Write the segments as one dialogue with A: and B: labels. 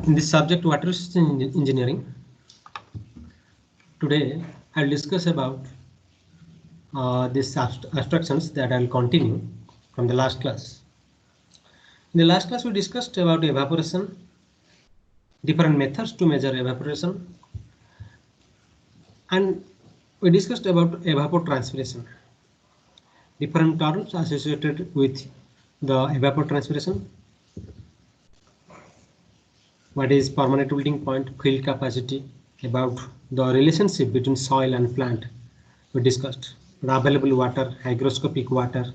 A: In this subject water system engineering, today I'll discuss about these abstractions that I'll continue from the last class. In the last class we discussed about evaporation, different methods to measure evaporation, and we discussed about evapotranspiration, different terms associated with the evapotranspiration. What is permanent wilting point, field capacity, about the relationship between soil and plant we discussed, the available water, hygroscopic water,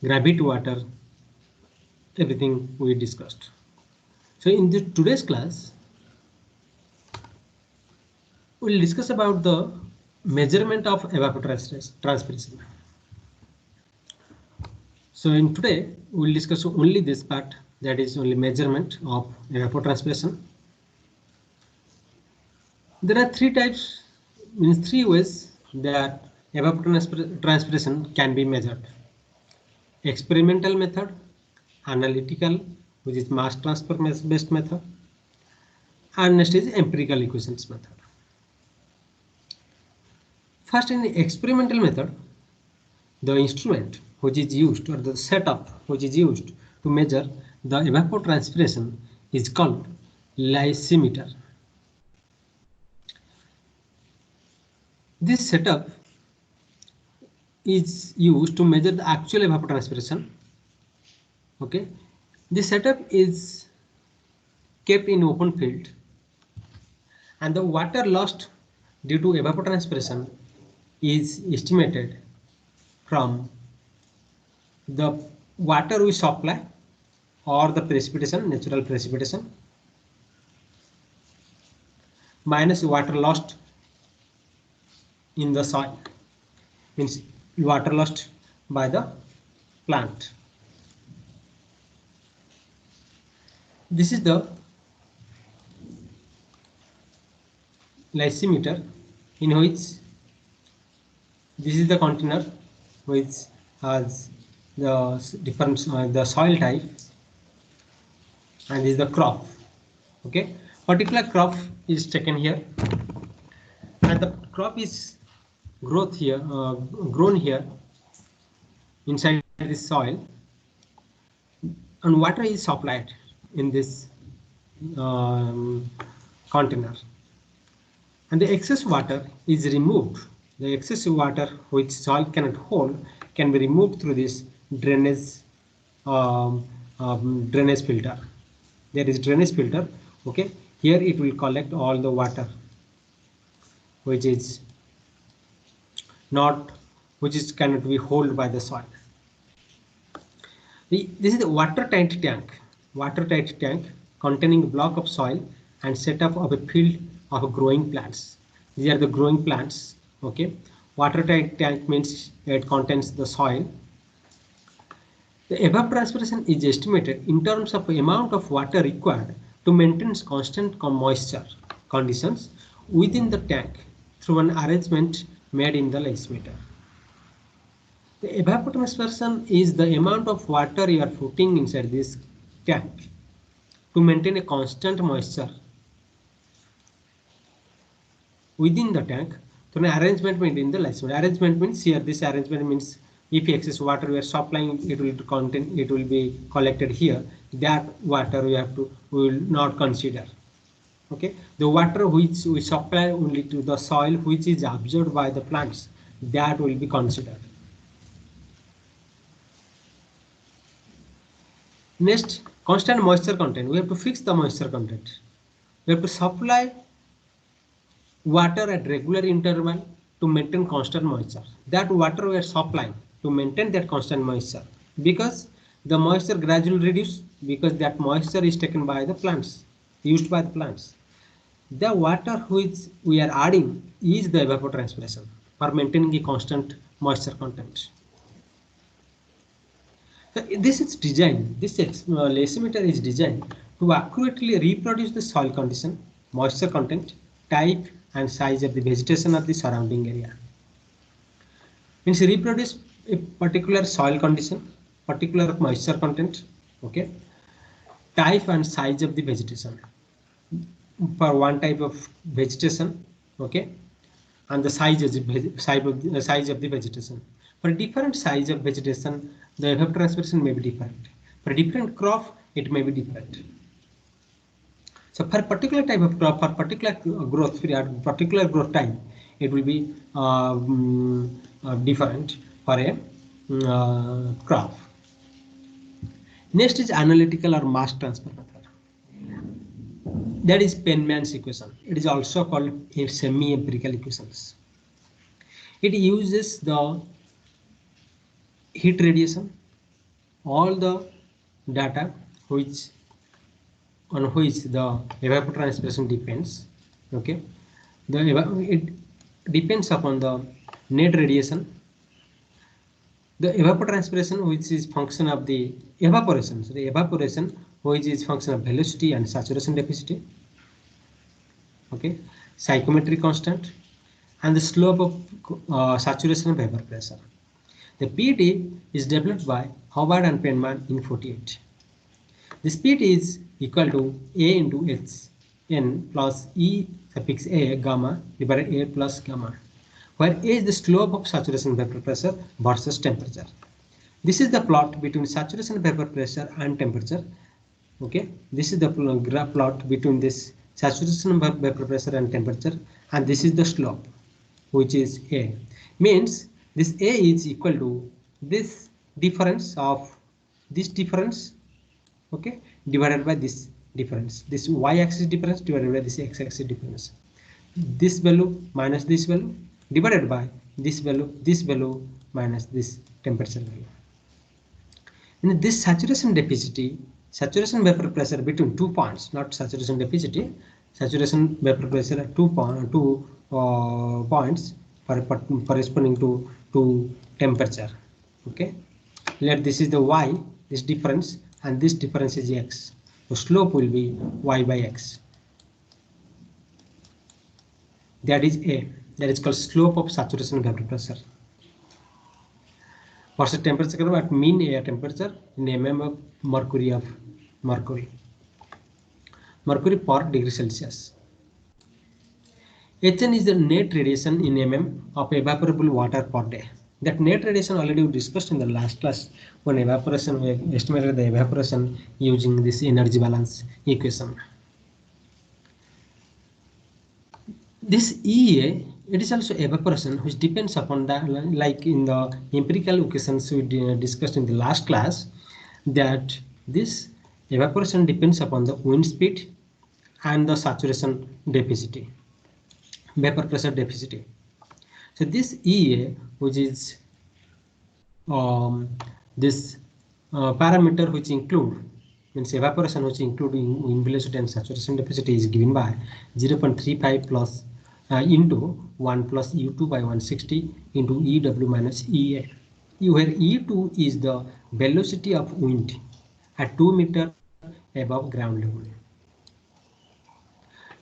A: gravity water, everything we discussed. So in today's class, we'll discuss about the measurement of evapotranspiration. So in today, we'll discuss only this part, that is only measurement of evapotranspiration. There are three types, means three ways that evapotranspiration can be measured. Experimental method, analytical, which is mass transfer based method, and next is empirical equations method. First, in the experimental method, the instrument which is used, or the setup which is used to measure the evapotranspiration is called lysimeter. This setup is used to measure the actual evapotranspiration. Okay, this setup is kept in open field, and the water lost due to evapotranspiration is estimated from the water we supply or the precipitation, natural precipitation, minus water lost in the soil, means water lost by the plant. This is the lysimeter, in which this is the container which has the different the soil type, and this is the crop. Okay, particular crop is taken here, and the crop is grown here inside this soil, and water is supplied in this container, and the excess water is removed. The excess water which soil cannot hold can be removed through this drainage drainage filter. There is drainage filter. Okay, here it will collect all the water which cannot be held by the soil. This is the watertight tank containing a block of soil and setup of a field of growing plants. These are the growing plants. Okay, watertight tank means it contains the soil. The evapotranspiration is estimated in terms of the amount of water required to maintain constant moisture conditions within the tank through an arrangement made in the lysimeter. The evapotranspiration is the amount of water you are putting inside this tank to maintain a constant moisture within the tank through an arrangement made in the lysimeter. Arrangement means here, this arrangement means if excess water we are supplying, it will be collected here. That water we will not consider. Okay, the water which we supply only to the soil which is absorbed by the plants, that will be considered. Next, constant moisture content. We have to fix the moisture content. We have to supply water at regular interval to maintain constant moisture. That water we are supplying to maintain that constant moisture, because the moisture gradually reduces, because that moisture is taken by the plants, used by the plants. The water which we are adding is the evapotranspiration for maintaining a constant moisture content. So this is designed, this lysimeter is designed to accurately reproduce the soil condition, moisture content, type and size of the vegetation of the surrounding area. Means reproduce a particular soil condition, particular moisture content. Okay, type and size of the vegetation for one type of vegetation, okay, and the size of the vegetation. For different size of vegetation, the evapotranspiration may be different. For different crop, it may be different. So for particular type of crop, for particular growth period, particular growth time, it will be different for a crop. Next is analytical or mass transfer method. That is Penman's equation. It is also called a semi-empirical equations. It uses the heat radiation, all the data on which the evapotranspiration depends. Okay, it depends upon the net radiation, the evapotranspiration which is function of the evaporation. So the evaporation which is function of velocity and saturation density. Okay, psychrometry constant, and the slope of saturation of vapor pressure. The PT is developed by Howard and Penman in 48. This PT is equal to A into Hn plus E suffix A gamma divided A plus gamma, where A is the slope of saturation vapor pressure versus temperature. This is the plot between saturation vapor pressure and temperature. Okay, this is the graph plot between this saturation vapor pressure and temperature, and this is the slope, which is A. Means this A is equal to this difference of this difference, okay, divided by this difference, this y-axis difference divided by this x-axis difference. This value minus this value divided by this value minus this temperature value. And this saturation vapor pressure between 2 points, not saturation deficit, saturation vapor pressure at 2 points corresponding to temperature. Okay, let this is the y, this difference, and this difference is x. The slope will be y by x. That is A. That is called slope of saturation vapor pressure. Versus temperature at mean air temperature in mm of mercury per degree Celsius. Hn is the net radiation in mm of evaporable water per day. That net radiation already we discussed in the last class when evaporation, we estimated the evaporation using this energy balance equation. This EA, it is also evaporation which depends upon the, like in the empirical equations we discussed in the last class, that this evaporation depends upon the wind speed and the saturation deficit, vapor pressure deficit. So this EA, which is this parameter which include means evaporation which include wind velocity and saturation deficit, is given by 0.35 plus into 1 plus U2 by 160 into EW minus EA, where E2 is the velocity of wind at 2 meters above ground level.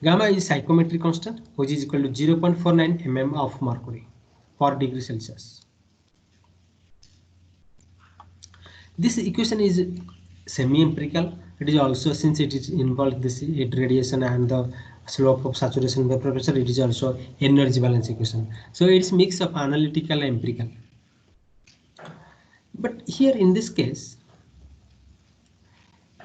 A: Gamma is psychrometry constant, which is equal to 0.49 mm of mercury per degree Celsius. This equation is semi-empirical. It is also, since it is involved this heat radiation and the slope of saturation vapor pressure, it is also energy balance equation. So it's mix of analytical and empirical. But here in this case,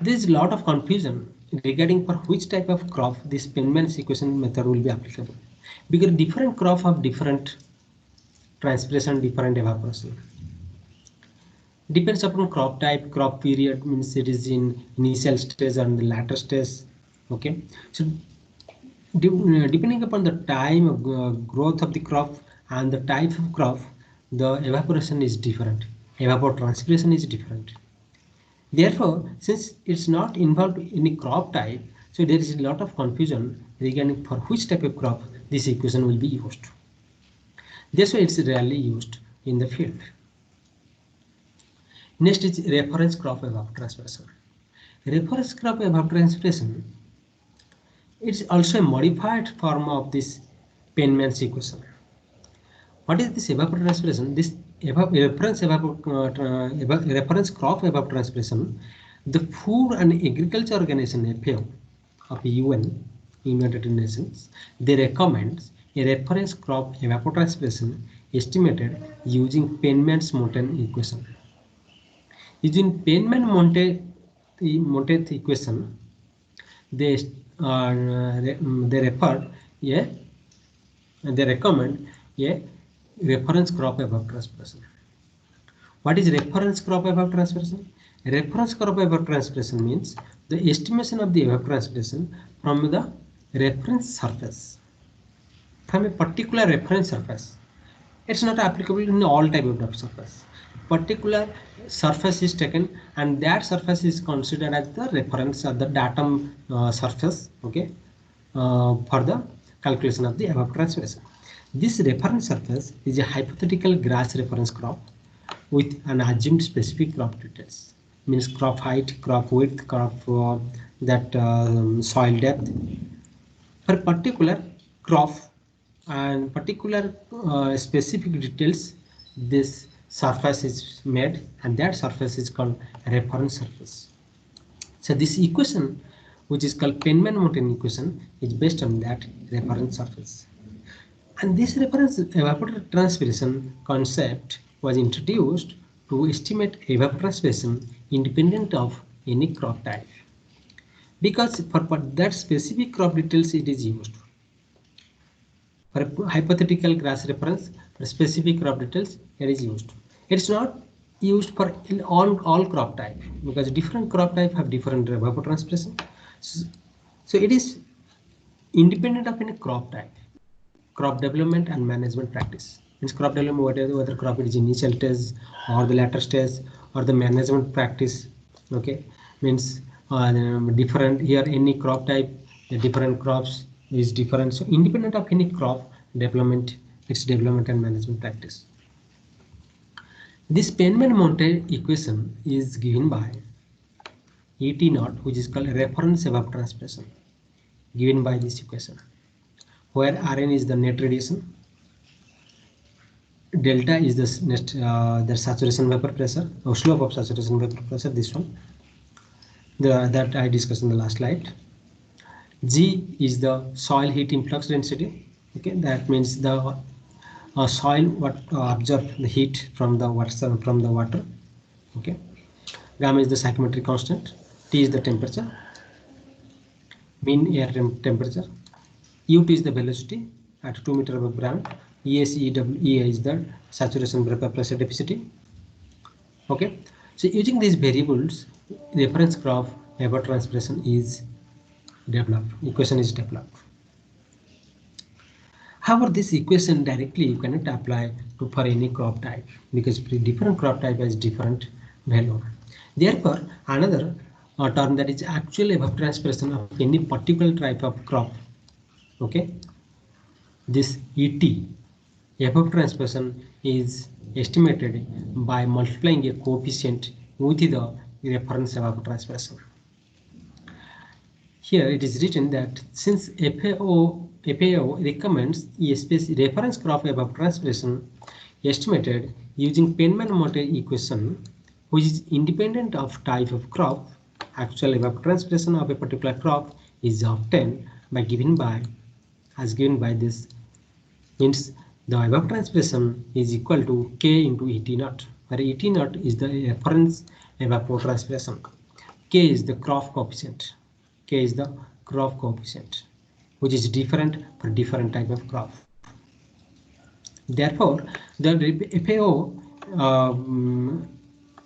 A: there is a lot of confusion regarding for which type of crop this Penman's equation method will be applicable, because different crop have different transpiration, different evaporation. Depends upon crop type, crop period, means it is in initial stage and the latter stage. Okay, so depending upon the time of growth of the crop and the type of crop, the evaporation is different, evapotranspiration is different. Therefore, since it's not involved in any crop type, so there is a lot of confusion regarding for which type of crop this equation will be used. That's why it's rarely used in the field. Next is reference crop evapotranspiration. Reference crop evapotranspiration, it's also a modified form of this Penman's equation. What is this evapotranspiration? This reference crop evapotranspiration The Food and Agriculture Organization FAO of UN, United Nations, they recommend a reference crop evapotranspiration estimated using Penman-Montet equation. Using Penman-Montet equation, they recommend a reference crop evapotranspiration. What is reference crop evapotranspiration? Reference crop evapotranspiration means the estimation of the evapotranspiration from the reference surface, from a particular reference surface. It's not applicable in all type of surface. Particular surface is taken and that surface is considered as the reference of the datum surface, okay, for the calculation of the evapotranspiration. This reference surface is a hypothetical grass reference crop with an assumed specific crop details, means crop height, crop width, crop soil depth. For particular crop and particular specific details, this surface is made and that surface is called reference surface. So this equation, which is called Penman-Montet equation, is based on that reference surface. And this reference evapotranspiration concept was introduced to estimate evapotranspiration independent of any crop type, because for that specific crop details it is used. For a hypothetical grass reference, for specific crop details it is used. It's not used for all crop type, because different crop type have different evapotranspiration. So it is independent of any crop type. Crop development and management practice means crop development, whether crop is initial stage or the latter stage, or the management practice, okay, means different here. Any crop type, the different crops is different. So independent of any crop development, its development and management practice. This Penman-Montet equation is given by ET0, which is called reference evapotranspiration, given by this equation, where Rn is the net radiation, delta is the saturation vapor pressure or slope of saturation vapor pressure, this one, that I discussed in the last slide. G is the soil heat influx density, okay, that means the soil what absorb the heat from the water, okay. Gamma is the psychrometric constant, T is the temperature, mean air temperature, ut is the velocity at 2 meters above ground, EA is the saturation vapor pressure density, okay. So using these variables, reference crop evapotranspiration is developed, equation is developed. However, this equation directly you cannot apply for any crop type, because different crop type has different value. Therefore, another term, that is actual evapotranspiration of any particular type of crop, okay, this ET, evapotranspiration, is estimated by multiplying a coefficient with the reference evapotranspiration. Here it is written that since FAO recommends a reference crop evapotranspiration estimated using Penman-Montet equation, which is independent of type of crop, actual evapotranspiration of a particular crop is obtained by given by this, means the evapotranspiration is equal to K into ET0, where ET0 is the reference evapotranspiration, K is the crop coefficient, K is the crop coefficient, which is different for different type of crop. Therefore, the FAO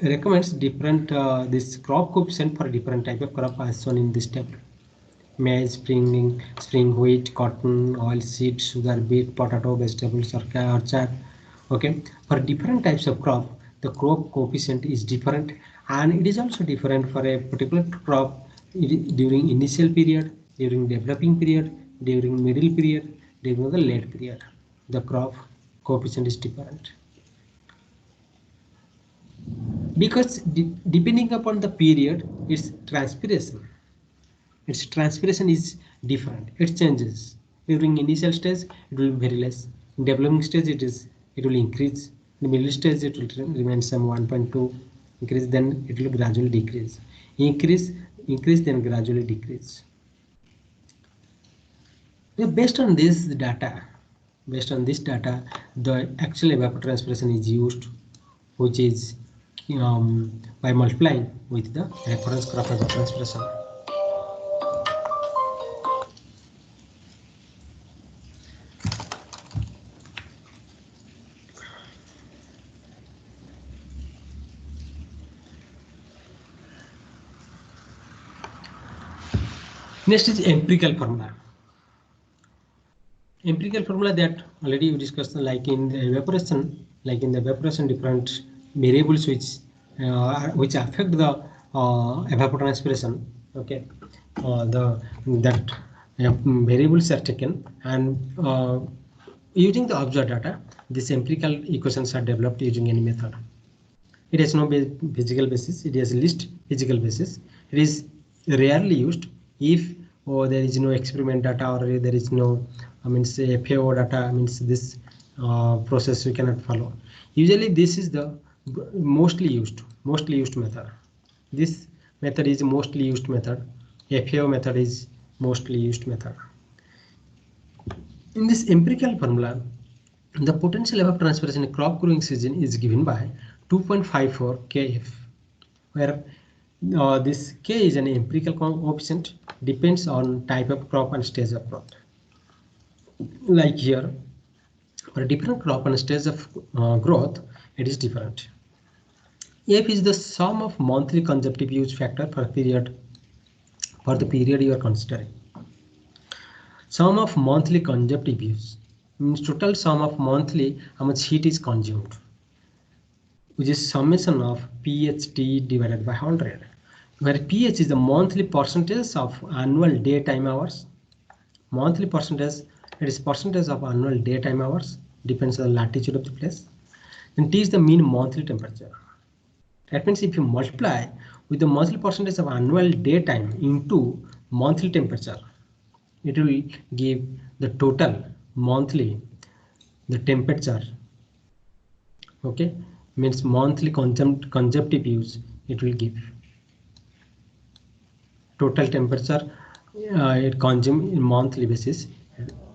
A: recommends different this crop coefficient for different type of crop as shown in this table: maize, spring wheat, cotton, oilseed, sugar beet, potato, vegetables, orchard. Okay, for different types of crop, the crop coefficient is different, and it is also different for a particular crop during initial period, during developing period, during middle period, during the late period. The crop coefficient is different, because depending upon the period, its transpiration is different. It changes. During initial stage, it will be very less. In developing stage, it will increase. In the middle stage, it will remain some 1.2 increase. Then it will gradually decrease. increase, then gradually decrease. Based on this data, the actual evapotranspiration is used, which is by multiplying with the reference curve evapotranspiration. Next is empirical formula. Empirical formula that already we discussed, like in the evaporation, different variables which affect the evapotranspiration. Okay, that variables are taken, and using the observed data, these empirical equations are developed using any method. It has no physical basis. It has least physical basis. It is rarely used if there is no experiment data, or there is no say FAO data, this process we cannot follow. Usually this is the mostly used method. This method is mostly used method. FAO method is mostly used method. In this empirical formula, the potential evapotranspiration in crop growing season is given by 2.54 kf, where this k is an empirical coefficient, depends on type of crop and stage of crop. Like here, for a different crop and stage of growth, it is different. F is the sum of monthly consumptive use factor for the period you are considering. Sum of monthly consumptive use means total sum of monthly how much heat is consumed, which is summation of PHT divided by 100, where PH is the monthly percentage of annual daytime hours. Monthly percentage, it is percentage of annual daytime hours, depends on the latitude of the place. And T is the mean monthly temperature. That means if you multiply with the monthly percentage of annual daytime into monthly temperature, it will give the total monthly the temperature. Okay, means monthly consumptive use, it will give total temperature it consumed in monthly basis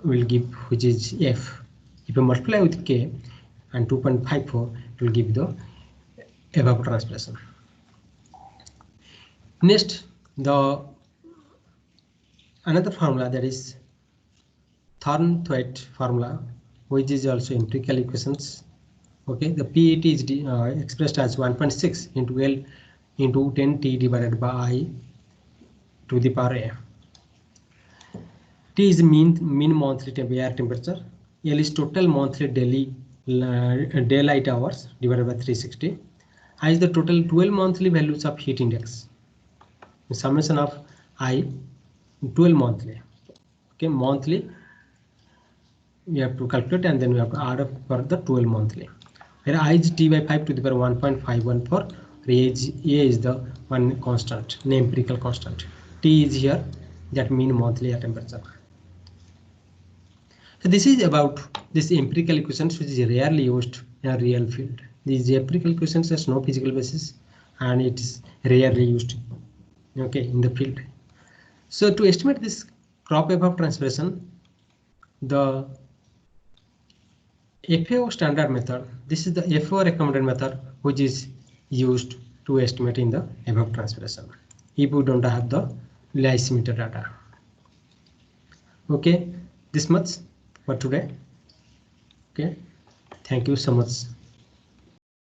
A: will give, which is F. If you multiply with K and 2.54, it will give the evapotranspiration. Next, the another formula, that is Thornthwaite formula, which is also empirical equations. Okay, the PET is expressed as 1.6 into L into 10T divided by I to the power A. T is mean monthly air temperature. L is total monthly daylight hours divided by 360. I is the total 12 monthly values of heat index. The summation of I 12 monthly. Okay, monthly we have to calculate, and then we have to add up for the 12 monthly. Where I is T by 5 to the power 1.514. A is the one constant, an empirical constant. T is here, that mean monthly air temperature. So this is about this empirical equations, which is rarely used in a real field. These empirical equations has no physical basis, and it is rarely used, okay, in the field. So to estimate this crop evapotranspiration, the FAO standard method, this is the FAO recommended method which is used to estimate in the evapotranspiration if you don't have the lysimeter data. Okay, this much for today. Okay, thank you so much.